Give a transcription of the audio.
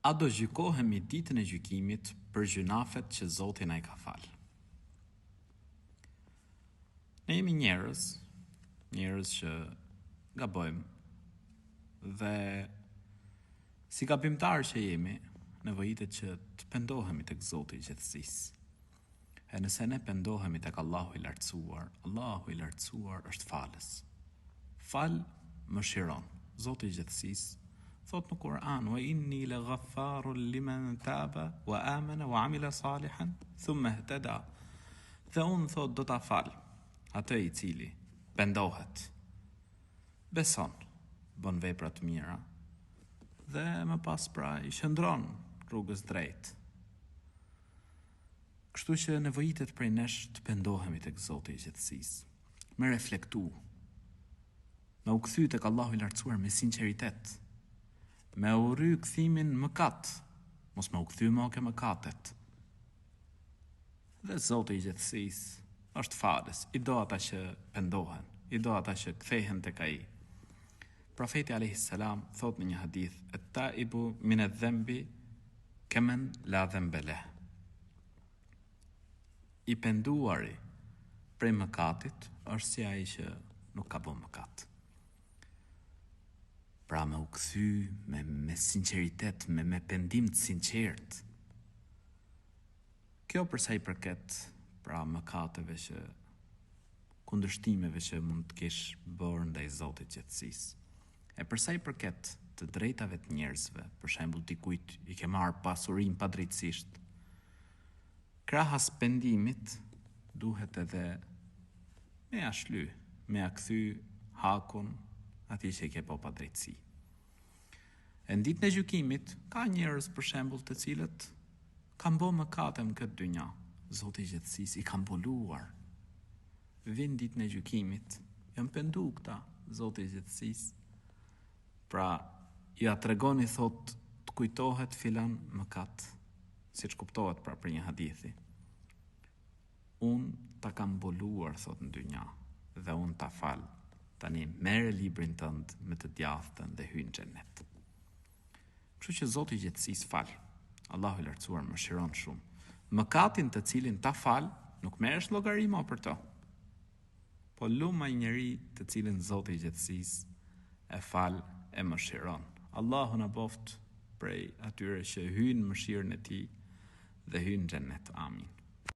A do gjykohemi ditën e gjykimit për gjunafet që Zoti na I ka falë? Ne jemi njerëz që gabojmë dhe si gabimtar që jemi, nevojitet që të pendohemi tek Zoti I gjithësisë. E nëse ne pendohemi tek Allahu I lartësuar është falës. Fal mëshiron. Zoti I gjithësisë thot në Kur'an: "Wa inni laghaffarun liman taba wa amana wa amila salihan thumma ihtada." Dhe unë thot do ta fal atë I cili pendohet, beson, bën vepra të mira dhe më pas pra I shëndron rrugës drejt. Kështu që nevojitet prej nesh të pendohemi tek Zoti I gjithësisë, me reflektu, me u kthy tek Allahu I lartësuar me sinqeritet, me u rry kthimin mëkat, mos me u kthy më ke mëkatet. Dhe Zoti I gjithësisë është falës, I do ata që pendohen, I do ata që kthehen tek Ai. Profeti alayhis salam thot në një hadith: "Et-taibu min adh-dhanbi kaman la dhanba leh." I penduari prej mëkatit është si ai që nuk ka bën mëkat. Pra me u kthy me sinqeritet, me pendim të sinqert. Kjo përsa I përket pra mëkateve që kundërshtimeve që mund të kesh bërë ndaj Zotit gjithësisë. E përsa I përket të drejtave të njerëzve, për shembull dikujt I ke marrë pasurinë padrejtësisht, krahas pendimit duhet edhe me ja shly, me ja kthy hakun atij që I ke po padrejtësi. E në ditën e gjykimit ka njerëz për shembull të cilët kanë bërë mëkate në këtë dynja, Zoti I gjithësisë I ka mbuluar. Vin ditën e gjykimit, janë pendu këta, Zoti I gjithësisë. Pra, ja tregoni thot të kujtohet filan mëkat, siç kuptohet pra për një hadithi. Unë ta kam mbuluar thot në dynja dhe unë ta fal. Tani merre librin tënd me të djathtën dhe hyj në xhenet. Kështu që Zoti I gjithësisë fal. Allahu I lartësuar mëshiron shumë. Mëkatin të cilin ta fal, nuk merresh llogari më për to. Po luma I njeri të cilin Zoti I gjithësisë e fal e mëshiron. Allahu na boft prej atyre që hyjnë në mëshirën e Tij dhe hyjnë në xhenet. Amin.